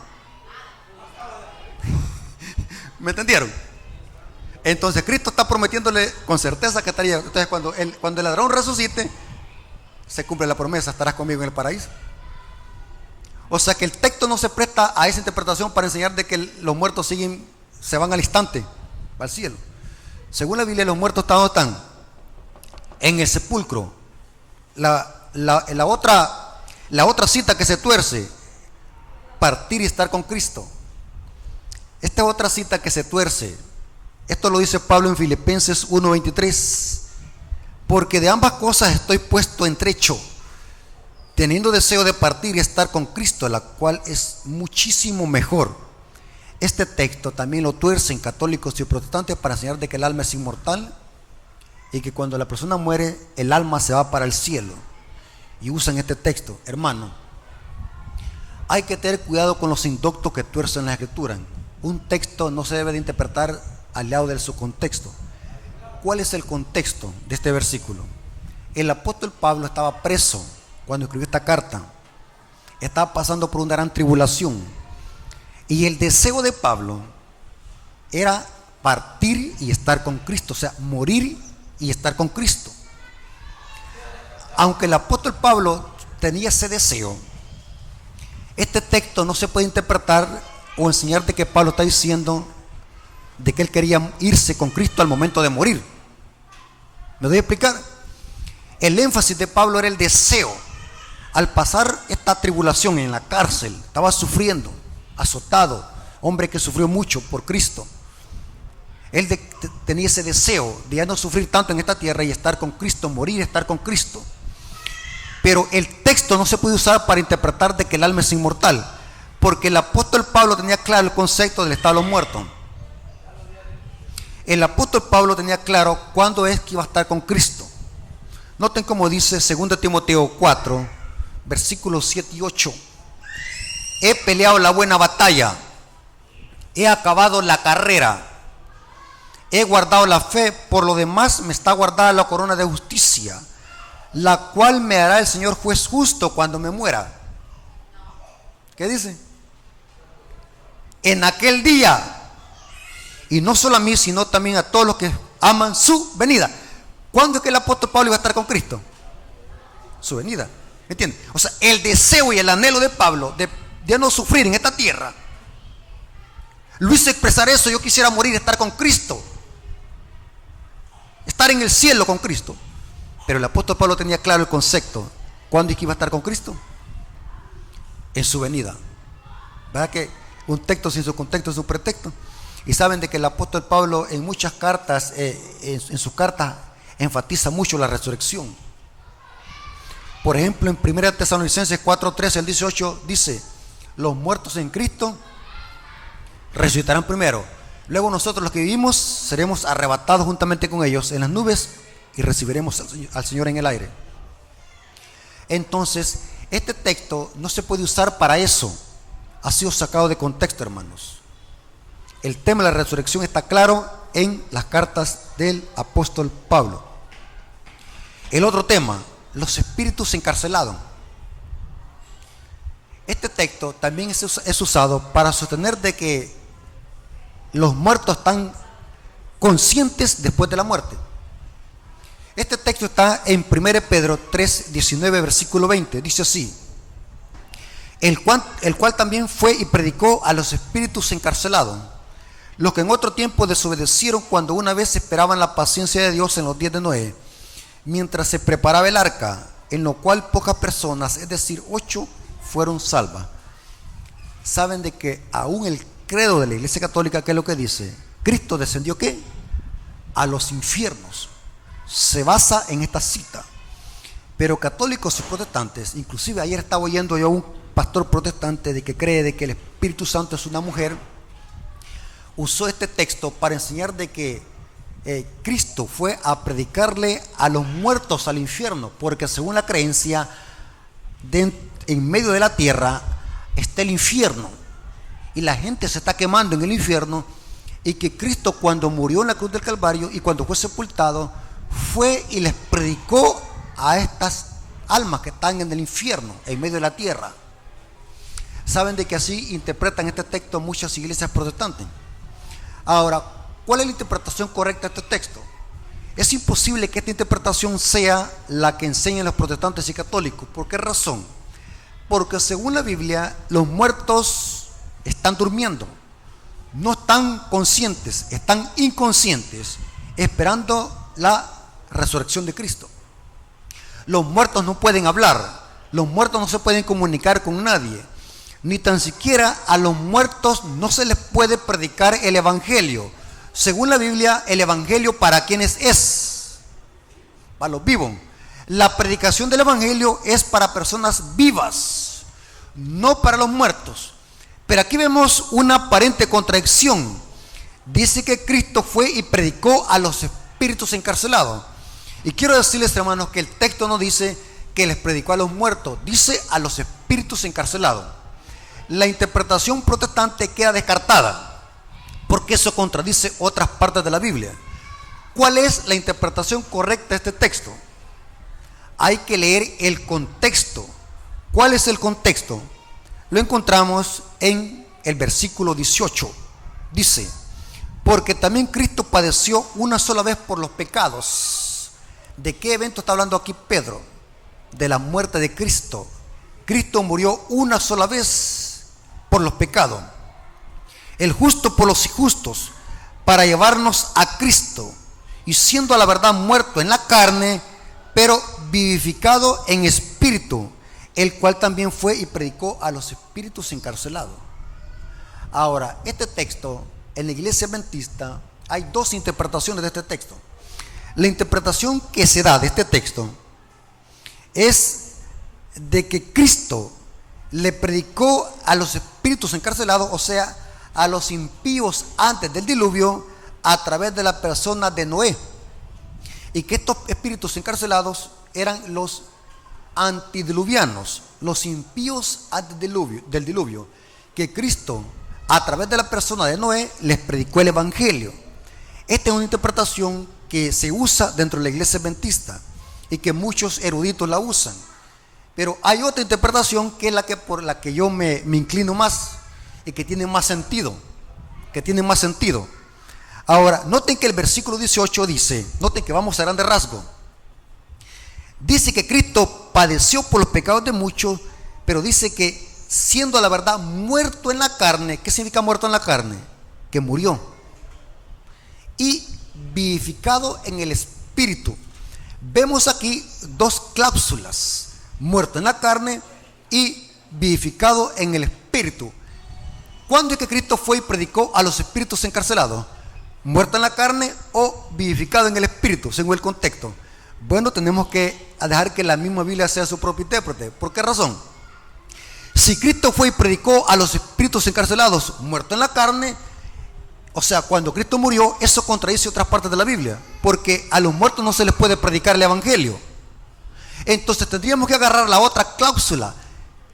S1: ¿Me entendieron? Entonces Cristo está prometiéndole con certeza que estaría. Entonces cuando el ladrón resucite, se cumple la promesa, estarás conmigo en el paraíso. O sea que el texto no se presta a esa interpretación para enseñar de que los muertos se van al instante al cielo. Según la Biblia, los muertos están en el sepulcro. La otra cita que se tuerce, partir y estar con Cristo. Esta otra cita que se tuerce, esto lo dice Pablo en Filipenses 1:23, porque de ambas cosas estoy puesto en trecho, teniendo deseo de partir y estar con Cristo, la cual es muchísimo mejor. Este texto también lo tuercen católicos y protestantes para enseñar de que el alma es inmortal y que cuando la persona muere, el alma se va para el cielo. Y usan este texto. Hermano, hay que tener cuidado con los indoctos que tuercen la escritura. Un texto no se debe de interpretar al lado de su contexto. ¿Cuál es el contexto de este versículo? El apóstol Pablo estaba preso cuando escribió esta carta. Estaba pasando por una gran tribulación. Y el deseo de Pablo era partir y estar con Cristo, o sea, morir y estar con Cristo. Aunque el apóstol Pablo tenía ese deseo, este texto no se puede interpretar o enseñar de que Pablo está diciendo de que él quería irse con Cristo al momento de morir. ¿Me doy a explicar? El énfasis de Pablo era el deseo. Al pasar esta tribulación en la cárcel, estaba sufriendo, azotado, hombre que sufrió mucho por Cristo. Él tenía ese deseo de ya no sufrir tanto en esta tierra y estar con Cristo, morir y estar con Cristo. Pero el texto no se puede usar para interpretar de que el alma es inmortal, porque el apóstol Pablo tenía claro el concepto del estado de los muertos. El apóstol Pablo tenía claro cuándo es que iba a estar con Cristo. Noten cómo dice 2 Timoteo 4, versículos 7 y 8. He peleado la buena batalla, he acabado la carrera, he guardado la fe, por lo demás me está guardada la corona de justicia, la cual me hará el Señor juez justo cuando me muera. ¿Qué dice? En aquel día, y no solo a mí, sino también a todos los que aman su venida. ¿Cuándo es que el apóstol Pablo iba a estar con Cristo? Su venida. ¿Me entiendes? O sea, el deseo y el anhelo de Pablo de no sufrir en esta tierra lo hizo expresar eso. Yo quisiera morir, estar con Cristo, estar en el cielo con Cristo. Pero el apóstol Pablo tenía claro el concepto. ¿Cuándo es que iba a estar con Cristo? En su venida. ¿Verdad que un texto sin su contexto es un pretexto? Y saben de que el apóstol Pablo en muchas cartas, en sus cartas, enfatiza mucho la resurrección. Por ejemplo, en 1 Tesalonicenses 4:13 al 18 dice: los muertos en Cristo resucitarán primero. Luego nosotros los que vivimos seremos arrebatados juntamente con ellos en las nubes y recibiremos al Señor en el aire. Entonces, este texto no se puede usar para eso. Ha sido sacado de contexto, hermanos. El tema de la resurrección está claro en las cartas del apóstol Pablo. El otro tema, los espíritus encarcelados. Este texto también es usado para sostener de que los muertos están conscientes después de la muerte. Este texto está en 1 Pedro 3, 19, versículo 20. Dice así: el cual también fue y predicó a los espíritus encarcelados, los que en otro tiempo desobedecieron cuando una vez esperaban la paciencia de Dios en los días de Noé, mientras se preparaba el arca, en lo cual pocas personas, es decir, 8, fueron salvas. Saben de que aún el credo de la Iglesia Católica, ¿qué es lo que dice? Cristo descendió, ¿qué? A los infiernos. Se basa en esta cita. Pero católicos y protestantes, inclusive ayer estaba oyendo yo a un pastor protestante de que cree de que el Espíritu Santo es una mujer, usó este texto para enseñar de que Cristo fue a predicarle a los muertos al infierno, porque según la creencia, en medio de la tierra está el infierno y la gente se está quemando en el infierno, y que Cristo, cuando murió en la cruz del Calvario y cuando fue sepultado, fue y les predicó a estas almas que están en el infierno, en medio de la tierra. Saben de que así interpretan este texto muchas iglesias protestantes. Ahora, ¿cuál es la interpretación correcta de este texto? Es imposible que esta interpretación sea la que enseñan los protestantes y católicos. ¿Por qué razón? Porque según la Biblia, los muertos están durmiendo, no están conscientes, están inconscientes, esperando la resurrección de Cristo. Los muertos no pueden hablar, los muertos no se pueden comunicar con nadie, ni tan siquiera a los muertos no se les puede predicar el evangelio. Según la Biblia, el evangelio para quienes es, para los vivos. La predicación del evangelio es para personas vivas, no para los muertos. Pero aquí vemos una aparente contradicción. Dice que Cristo fue y predicó a los espíritus encarcelados. Y quiero decirles, hermanos, que el texto no dice que les predicó a los muertos, dice a los espíritus encarcelados. La interpretación protestante queda descartada, porque eso contradice otras partes de la Biblia. ¿Cuál es la interpretación correcta de este texto? Hay que leer el contexto. ¿Cuál es el contexto? Lo encontramos en el versículo 18. Dice: porque también Cristo padeció una sola vez por los pecados. ¿De qué evento está hablando aquí Pedro? De la muerte de Cristo. Cristo murió una sola vez por los pecados, el justo por los injustos, para llevarnos a Cristo, y siendo a la verdad muerto en la carne, pero vivificado en espíritu, el cual también fue y predicó a los espíritus encarcelados. Ahora, este texto, en la iglesia adventista, hay dos interpretaciones de este texto. La interpretación que se da de este texto es de que Cristo le predicó a los espíritus encarcelados, o sea, a los impíos antes del diluvio, a través de la persona de Noé, y que estos espíritus encarcelados eran los antidiluvianos, los impíos antes del diluvio, que Cristo, a través de la persona de Noé, les predicó el evangelio. Esta es una interpretación que se usa dentro de la iglesia adventista y que muchos eruditos la usan. Pero hay otra interpretación que es la que por la que yo me inclino más y que tiene más sentido. Ahora, noten que el versículo 18 dice, noten que vamos a grandes rasgos. Dice que Cristo padeció por los pecados de muchos, pero dice que siendo a la verdad muerto en la carne. ¿Qué significa muerto en la carne? Que murió. Y vivificado en el espíritu. Vemos aquí dos cláusulas: muerto en la carne y vivificado en el espíritu. ¿Cuándo es que Cristo fue y predicó a los espíritus encarcelados? ¿Muerto en la carne o vivificado en el espíritu, según el contexto? Bueno, tenemos que dejar que la misma Biblia sea su propio intérprete. ¿Por qué razón? Si Cristo fue y predicó a los espíritus encarcelados muerto en la carne, o sea, cuando Cristo murió, eso contradice otras partes de la Biblia, porque a los muertos no se les puede predicar el evangelio. Entonces tendríamos que agarrar la otra cláusula.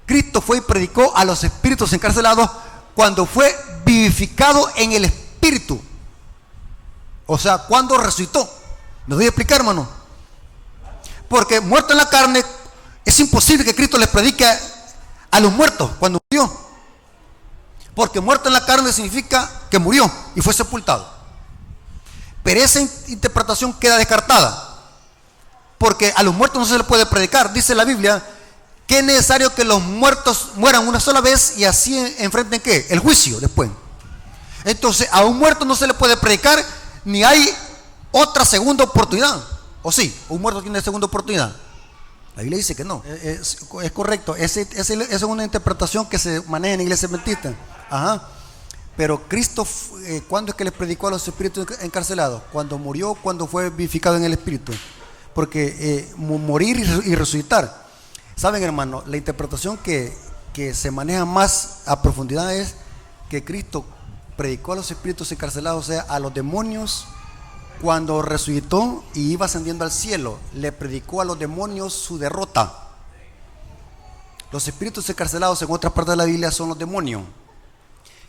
S1: Cristo fue y predicó a los espíritus encarcelados cuando fue vivificado en el espíritu, o sea, cuando resucitó. ¿Me doy a explicar, hermano? Porque muerto en la carne, es imposible que Cristo les predique a los muertos cuando murió. Porque muerto en la carne significa que murió y fue sepultado. Pero esa interpretación queda descartada. Porque a los muertos no se les puede predicar. Dice la Biblia que es necesario que los muertos mueran una sola vez y así enfrenten ¿qué? El juicio después. Entonces a un muerto no se le puede predicar ni hay otra segunda oportunidad. ¿O sí? ¿Un muerto tiene segunda oportunidad? La Biblia dice que no. Es correcto. Esa es una interpretación que se maneja en iglesia adventista. Ajá. Pero Cristo, ¿cuándo es que les predicó a los espíritus encarcelados? Cuando murió, cuando fue vivificado en el espíritu. Porque morir y resucitar. Saben, hermano, la interpretación que se maneja más a profundidad es que Cristo predicó a los espíritus encarcelados, o sea, a los demonios, cuando resucitó y iba ascendiendo al cielo. Le predicó a los demonios su derrota. Los espíritus encarcelados en otras partes de la Biblia son los demonios,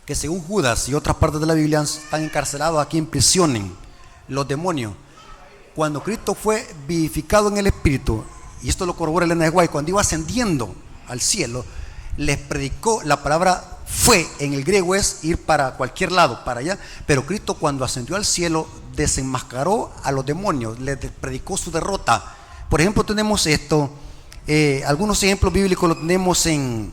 S1: que según Judas y otras partes de la Biblia están encarcelados aquí en prisiones, los demonios. Cuando Cristo fue vivificado en el espíritu, y esto lo corrobora Elena de White, cuando iba ascendiendo al cielo, les predicó. La palabra fue en el griego es ir para cualquier lado, para allá, pero Cristo cuando ascendió al cielo desenmascaró a los demonios, les predicó su derrota. Por ejemplo, tenemos esto, algunos ejemplos bíblicos lo tenemos en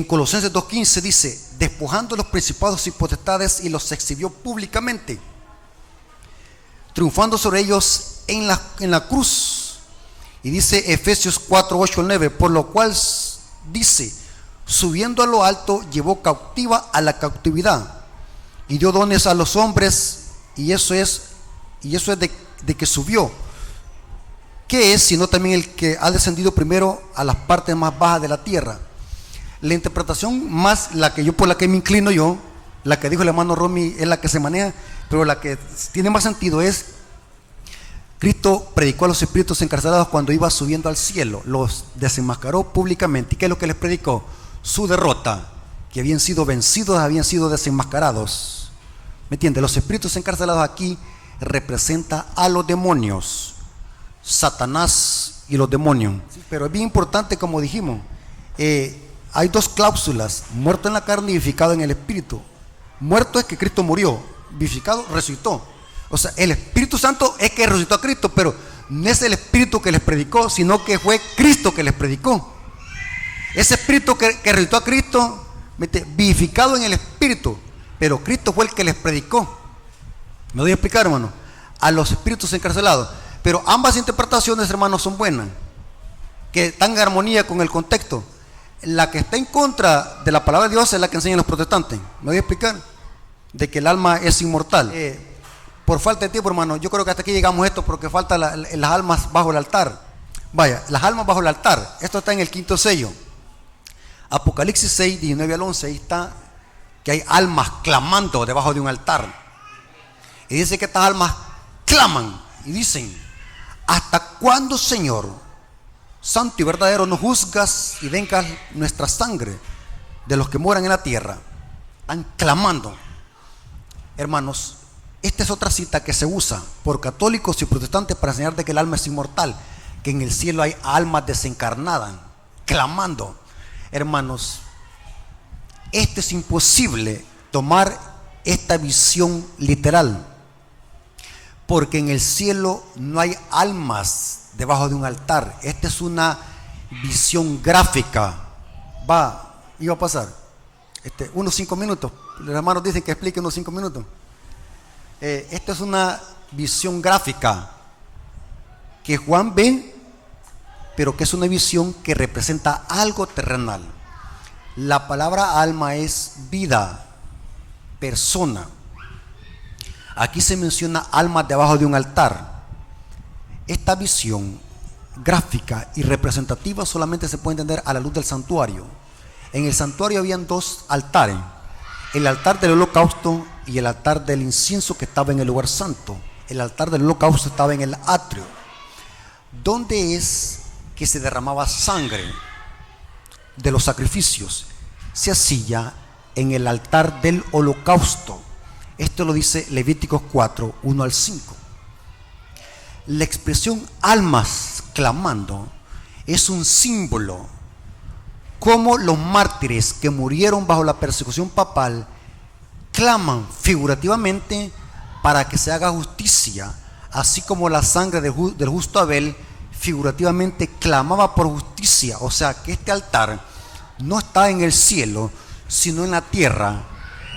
S1: Colosenses 2:15, dice: despojando los principados y potestades y los exhibió públicamente, triunfando sobre ellos en la cruz. Y dice Efesios 4:8-9, por lo cual dice: subiendo a lo alto, llevó cautiva a la cautividad y dio dones a los hombres. Y eso es de que subió. ¿Qué es sino también el que ha descendido primero a las partes más bajas de la tierra? La interpretación más, por la que me inclino yo, la que dijo el hermano Romy, es la que se maneja, pero la que tiene más sentido es: Cristo predicó a los espíritus encarcelados cuando iba subiendo al cielo, los desenmascaró públicamente. ¿Y qué es lo que les predicó? Su derrota, que habían sido vencidos, habían sido desenmascarados. ¿Me entiende? Los espíritus encarcelados aquí representan a los demonios, Satanás y los demonios. Pero es bien importante, como dijimos, hay dos cláusulas: muerto en la carne y vivificado en el espíritu. Muerto es que Cristo murió, vivificado, resucitó. O sea, el Espíritu Santo es que resucitó a Cristo, pero no es el Espíritu que les predicó, sino que fue Cristo que les predicó. Ese Espíritu que resucitó a Cristo, vivificado en el Espíritu, pero Cristo fue el que les predicó. ¿Me doy a explicar, hermano? A los espíritus encarcelados. Pero ambas interpretaciones, hermanos, son buenas, que están en armonía con el contexto. La que está en contra de la palabra de Dios es la que enseñan los protestantes. ¿Me voy a explicar? De que el alma es inmortal. Por falta de tiempo, hermano, yo creo que hasta aquí llegamos a esto, porque falta las almas bajo el altar. Vaya, las almas bajo el altar. Esto está en el quinto sello. Apocalipsis 6, 19 al 11. Ahí está que hay almas clamando debajo de un altar. Y dice que estas almas claman y dicen: ¿hasta cuándo, Señor santo y verdadero, nos juzgas y vengas nuestra sangre de los que moran en la tierra? Están clamando. Hermanos, esta es otra cita que se usa por católicos y protestantes para enseñar de que el alma es inmortal, que en el cielo hay almas desencarnadas clamando. Hermanos, esto es imposible tomar esta visión literal, porque en el cielo no hay almas debajo de un altar. Esta es una visión gráfica. Iba a pasar unos 5 minutos. Los hermanos dicen que explique unos 5 minutos. Esta es una visión gráfica que Juan ve, pero que es una visión que representa algo terrenal. La palabra alma es vida, persona. Aquí se menciona almas debajo de un altar. Esta visión gráfica y representativa solamente se puede entender a la luz del santuario. En el santuario habían 2 altares: el altar del holocausto y el altar del incienso, que estaba en el lugar santo. El altar del holocausto estaba en el atrio, donde es que se derramaba sangre de los sacrificios. Se hacía en el altar del holocausto. Esto lo dice Levíticos 4, 1 al 5. La expresión almas clamando es un símbolo cómo los mártires que murieron bajo la persecución papal claman figurativamente para que se haga justicia, así como la sangre del justo Abel figurativamente clamaba por justicia. O sea que este altar no está en el cielo, sino en la tierra,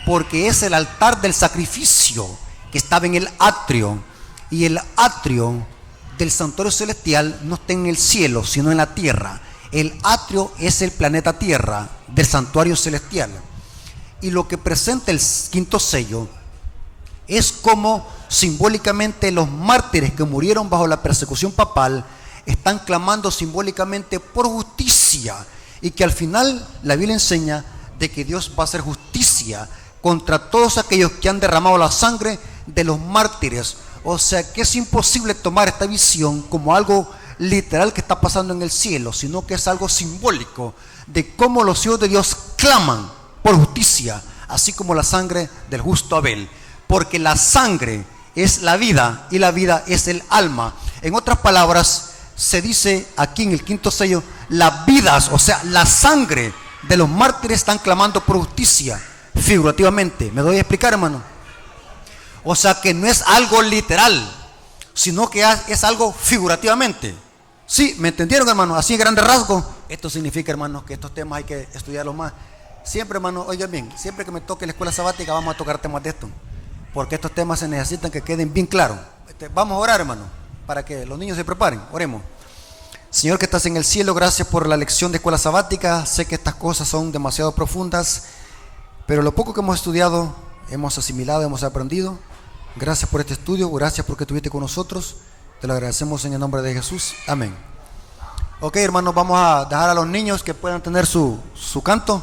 S1: porque es el altar del sacrificio que estaba en el atrio, y el atrio del santuario celestial no está en el cielo, sino en la tierra. El atrio es el planeta Tierra del santuario celestial. Y lo que presenta el quinto sello es como simbólicamente los mártires que murieron bajo la persecución papal están clamando simbólicamente por justicia, y que al final la Biblia enseña de que Dios va a hacer justicia contra todos aquellos que han derramado la sangre de los mártires. O sea que es imposible tomar esta visión como algo literal que está pasando en el cielo, sino que es algo simbólico de cómo los hijos de Dios claman por justicia, así como la sangre del justo Abel, porque la sangre es la vida y la vida es el alma. En otras palabras, se dice aquí en el quinto sello, las vidas, o sea, la sangre de los mártires están clamando por justicia figurativamente. ¿Me doy a explicar, hermano? O sea que no es algo literal, sino que es algo figurativamente. ¿Sí? ¿Me entendieron, hermano? Así en grandes rasgos. Esto significa, hermanos, que estos temas hay que estudiarlos más. Siempre, hermano, oigan bien, siempre que me toque la escuela sabática vamos a tocar temas de esto, porque estos temas se necesitan que queden bien claros. Vamos a orar, hermano, para que los niños se preparen. Oremos. Señor que estás en el cielo, gracias por la lección de escuela sabática. Sé que estas cosas son demasiado profundas, pero lo poco que hemos estudiado, hemos asimilado, hemos aprendido. Gracias por este estudio, gracias porque estuviste con nosotros. Te lo agradecemos en el nombre de Jesús. Amén. Ok, hermanos, vamos a dejar a los niños que puedan tener su canto.